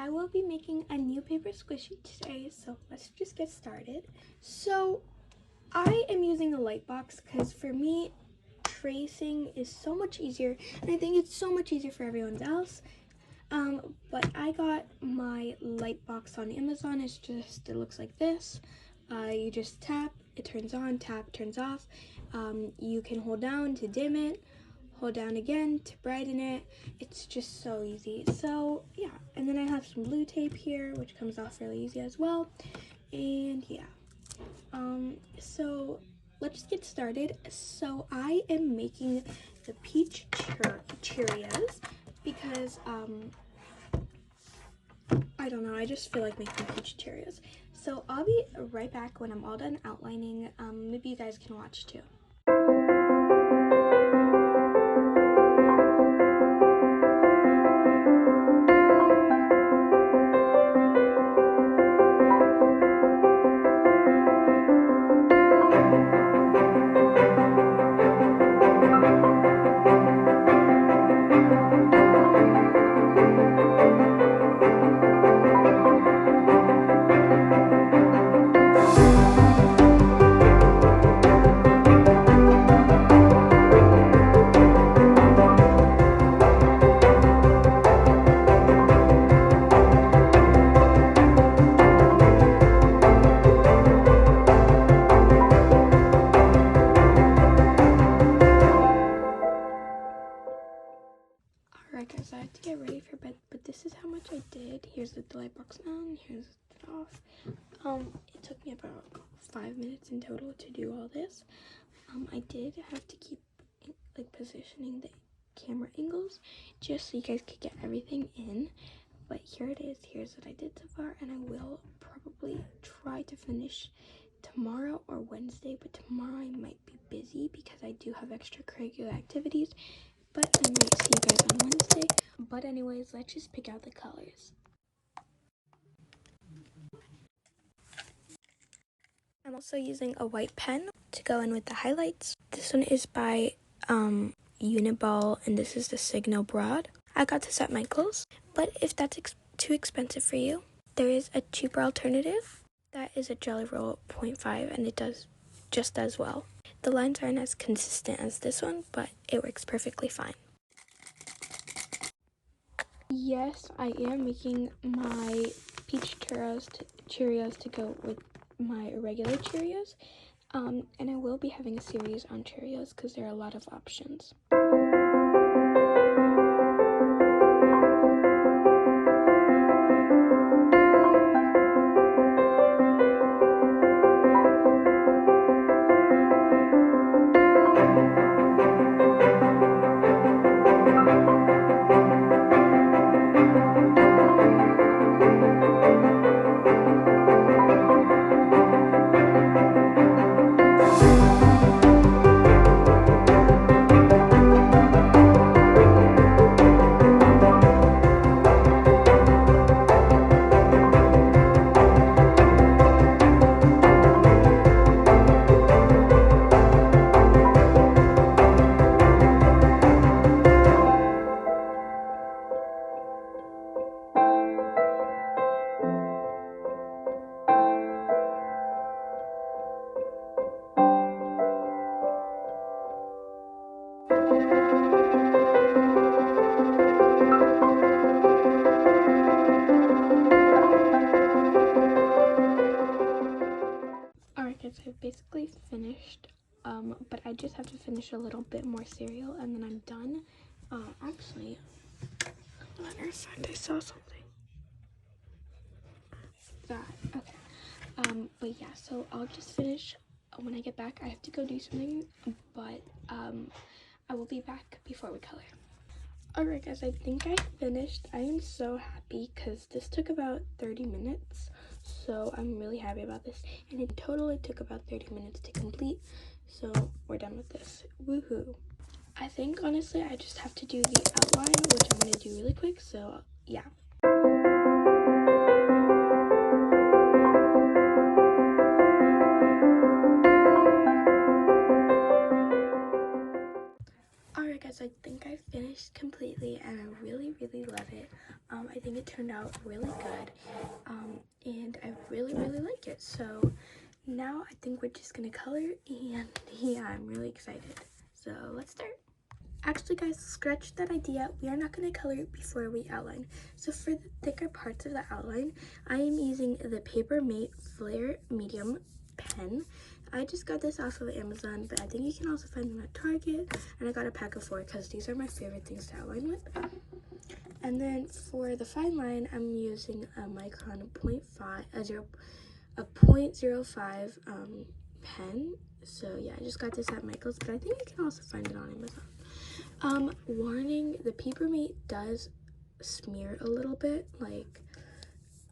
I will be making a new paper squishy today, so let's just get started. So I am using a light box because for me, tracing is so much easier, and I think it's so much easier for everyone else. But I got my light box on Amazon. It looks like this. You just tap, it turns on, tap, turns off. You can hold down to dim it, hold down again to brighten it. It's just so easy. So yeah, and then I have some blue tape here, which comes off really easy as well. And yeah, so let's get started. So I am making the peach Cheerios because I don't know, I just feel like making peach Cheerios. So I'll be right back when I'm all done outlining. Maybe you guys can watch too. Alright guys, I have to get ready for bed, but this is how much I did. Here's the light box on, here's it off. It took me about 5 minutes in total to do all this. I did have to keep like positioning the camera angles just so you guys could get everything in. But here it is, here's what I did so far, and I will probably try to finish tomorrow or Wednesday, but tomorrow I might be busy because I do have extracurricular activities. But I might see you guys on Wednesday. But anyways, let's just pick out the colors. I'm also using a white pen to go in with the highlights. This one is by Uniball, and this is the Signal Broad. I got this at Michael's, but if that's too expensive for you, there is a cheaper alternative. That is a Jelly Roll 0.5, and it does just as well. The lines aren't as consistent as this one, but it works perfectly fine. Yes, I am making my peach Cheerios to go with my regular Cheerios. And I will be having a series on Cheerios because there are a lot of options. I've basically finished, but I just have to finish a little bit more cereal and then I'm done. Actually, on the other side I saw something. Okay. But yeah, so I'll just finish when I get back. I have to go do something, but I will be back before we color. Alright guys, I think I finished. I am so happy because this took about 30 minutes. So I'm really happy about this. And it totally took about 30 minutes to complete. So we're done with this. Woohoo. I think honestly I just have to do the outline, which I'm going to do really quick. So yeah. Alright guys, I think I finished finished completely and I really love it. I think it turned out really good, and I really like it. So now I think we're just gonna color, and yeah, I'm really excited. So let's start. Actually guys, scratch that idea. We are not going to color it before we outline. So for the thicker parts of the outline, I am using the Paper Mate Flare Medium pen. I just got this off of Amazon, but I think you can also find them at Target. And I got a pack of 4 because these are my favorite things to outline with. And then for the fine line, I'm using a Micron 0.05 pen. So yeah, I just got this at Michael's, but I think you can also find it on Amazon. Warning, the Paper Mate does smear a little bit, like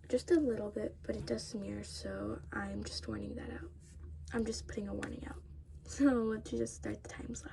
just a little bit, but it does smear, so I'm just warning that out. I'm just putting a warning out. So let's just start the time slap.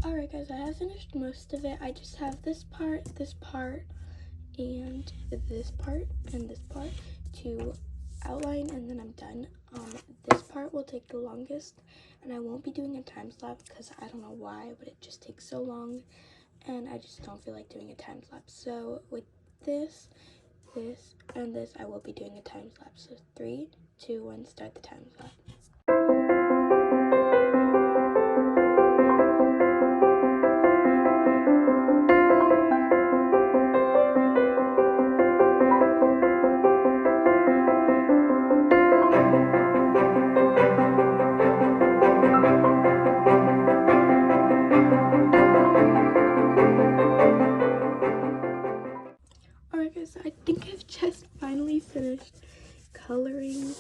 Alright guys, I have finished most of it. I just have this part, and this part, and this part to outline, and then I'm done. This part will take the longest, and I won't be doing a time lapse because I don't know why, but it just takes so long, and I just don't feel like doing a time lapse. So with this, and this, I will be doing a time lapse. So 3, 2, 1, start the time lapse. I think I've just finally finished coloring.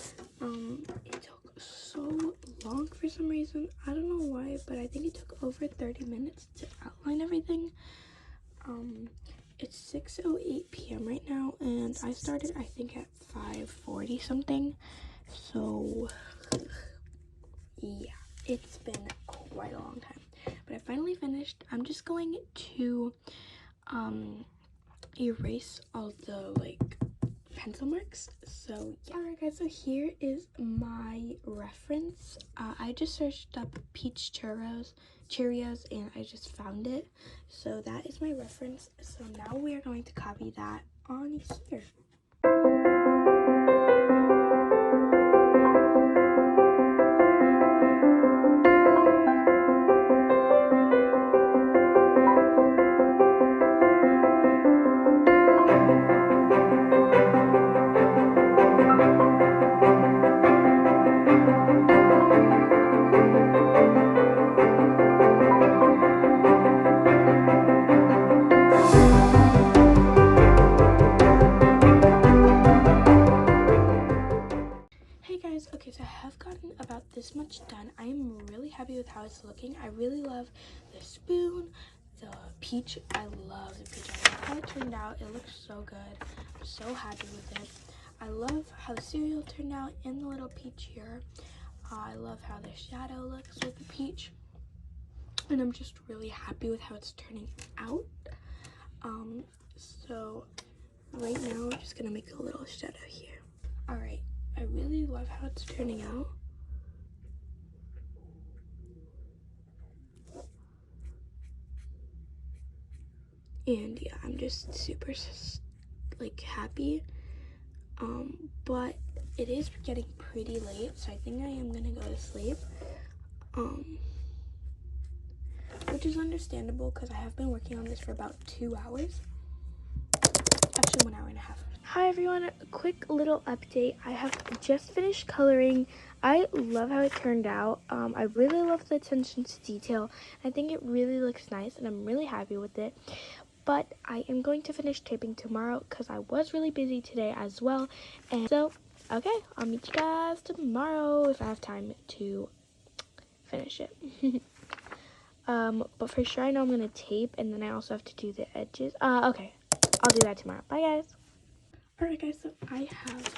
It took so long for some reason. I don't know why, but I think it took over 30 minutes to outline everything. It's 6:08 p.m. right now, and I started I think at 5:40 something. So yeah, it's been quite a long time, but I finally finished. I'm just going to erase all the like pencil marks. So yeah. Alright guys, so here is my reference. I just searched up peach Cheerios and I just found it. So that is my reference. So now we are going to copy that on here. Okay, so I have gotten about this much done. I am really happy with how it's looking. I really love the spoon, the peach. I love the peach. I love how it turned out. It looks so good. I'm so happy with it. I love how the cereal turned out and the little peach here. I love how the shadow looks with the peach. And I'm just really happy with how it's turning out. So right now we're just gonna make a little shadow here. Alright. I really love how it's turning out. And yeah, I'm just super like happy. But it is getting pretty late, so I think I am gonna go to sleep. which is understandable because I have been working on this for about 2 hours. Actually, 1 hour and a half. Hi everyone, a quick little update. I have just finished coloring. I love how it turned out. I really love the attention to detail. I think it really looks nice and I'm really happy with it. But I am going to finish taping tomorrow because I was really busy today as well. And so, okay, I'll meet you guys tomorrow if I have time to finish it. But for sure I know I'm going to tape and then I also have to do the edges. Okay, I'll do that tomorrow. Bye guys. Alright guys, so I have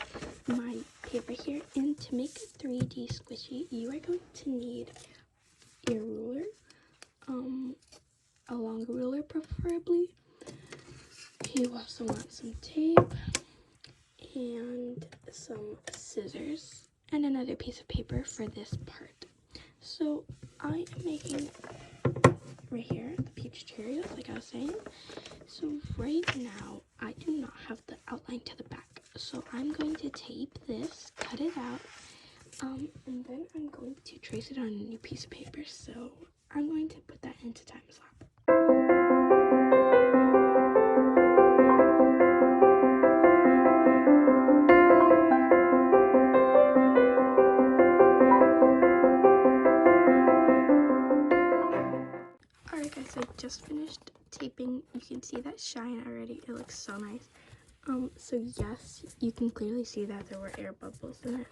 my paper here, and to make a 3D squishy, you are going to need your ruler, a long ruler preferably. You also want some tape, and some scissors, and another piece of paper for this part. So I am making right here the peach Cheerios, like I was saying. So right now I do not have the outline to the back, so I'm going to tape this, cut it out, and then I'm going to trace it on a new piece of paper. So I'm going to put that into time lapse. Alright guys, I just finished taping. You can see that shine already. It looks so nice. So yes, you can clearly see that there were air bubbles in it.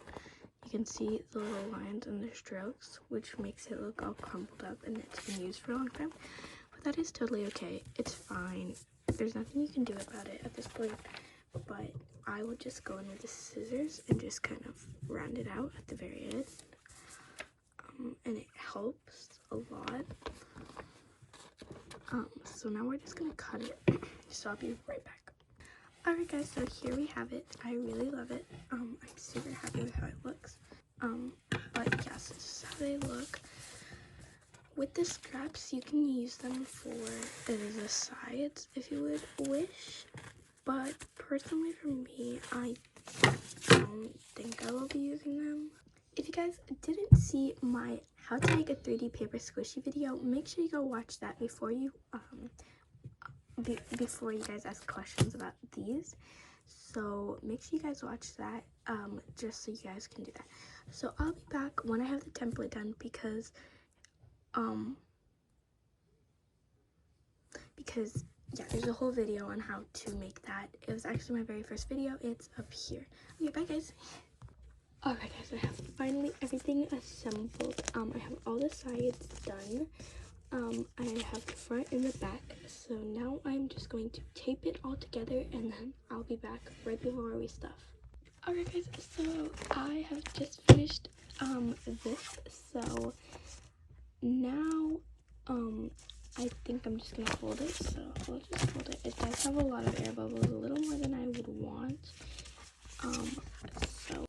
You can see the little lines and the strokes, which makes it look all crumpled up, and it's been used for a long time. But that is totally okay. It's fine. There's nothing you can do about it at this point. But I will just go in with the scissors and just kind of round it out at the very end. And it helps a lot. So now we're just gonna cut it. So I'll be right back. Alright guys, so here we have it. I really love it. I'm super happy with how it looks. But yes, this is how they look. With the scraps, you can use them for the sides if you would wish. But personally for me, I don't think I will be using them. If you guys didn't see my how to make a 3D paper squishy video, make sure you go watch that before you before you guys ask questions about these. So make sure you guys watch that, just so you guys can do that. So I'll be back when I have the template done, because yeah, there's a whole video on how to make that. It was actually my very first video. It's up here. Okay, bye guys. Alright guys, I have finally everything assembled. I have all the sides done. I have the front and the back. So now I'm just going to tape it all together, and then I'll be back right before we stuff. Alright guys, so I have just finished this. So now I think I'm just gonna fold it. So I'll just fold it. It does have a lot of air bubbles, a little more than I would want. So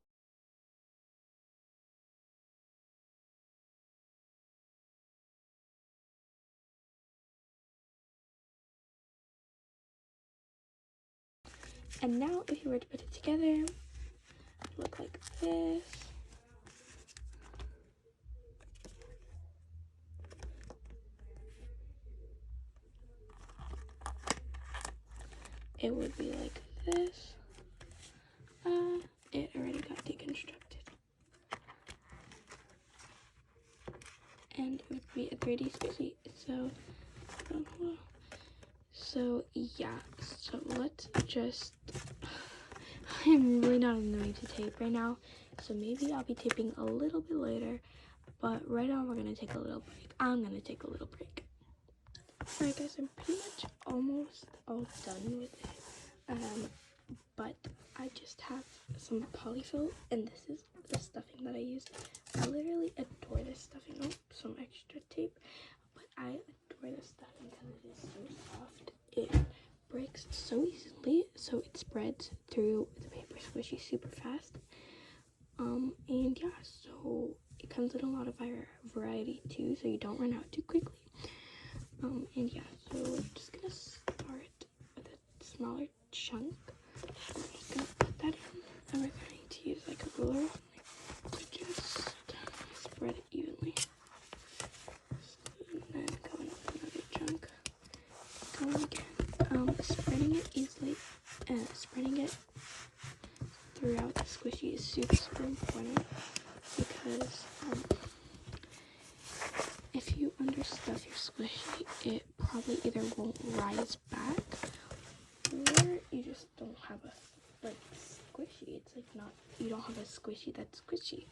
and now if you were to put it together, it would look like this. It would be like this. It already got deconstructed. And it would be a 3D squishy. So yeah, so let's just, I'm really not in the mood to tape right now, so maybe I'll be taping a little bit later, but right now we're gonna take a little break. I'm gonna take a little break. Alright guys, I'm pretty much almost all done with it, but I just have some polyfill, and this is the stuffing that I used. I literally adore this stuffing. Oh, some extra tape, but I adore this stuffing because it is so soft. It breaks so easily, so it spreads through the paper squishy super fast. And yeah, so it comes in a lot of variety too, so you don't run out too quickly. And yeah, so we're just gonna start with a smaller chunk. I'm just gonna put that in, and we're going to use like a ruler to just spread it evenly. And then go in throughout the squishy is super, super important because if you understuff your squishy, it probably either won't rise back or you just don't have a like squishy. It's like not, you don't have a squishy that's squishy.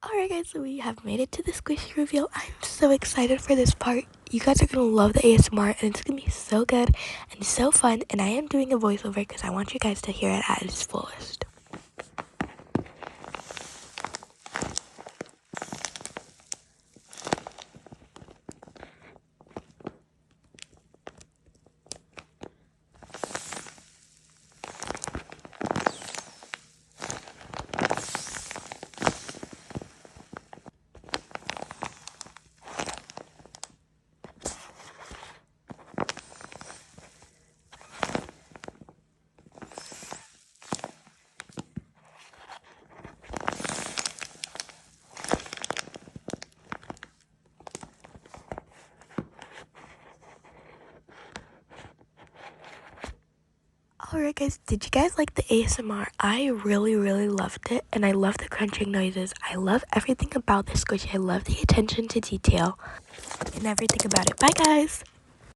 Alright guys, so we have made it to the squishy reveal. I'm so excited for this part. You guys are going to love the ASMR and it's going to be so good and so fun. And I am doing a voiceover because I want you guys to hear it at its fullest. Alright guys, did you guys like the ASMR? I really loved it, and I love the crunching noises. I love everything about this squishy. I love the attention to detail and everything about it. Bye guys!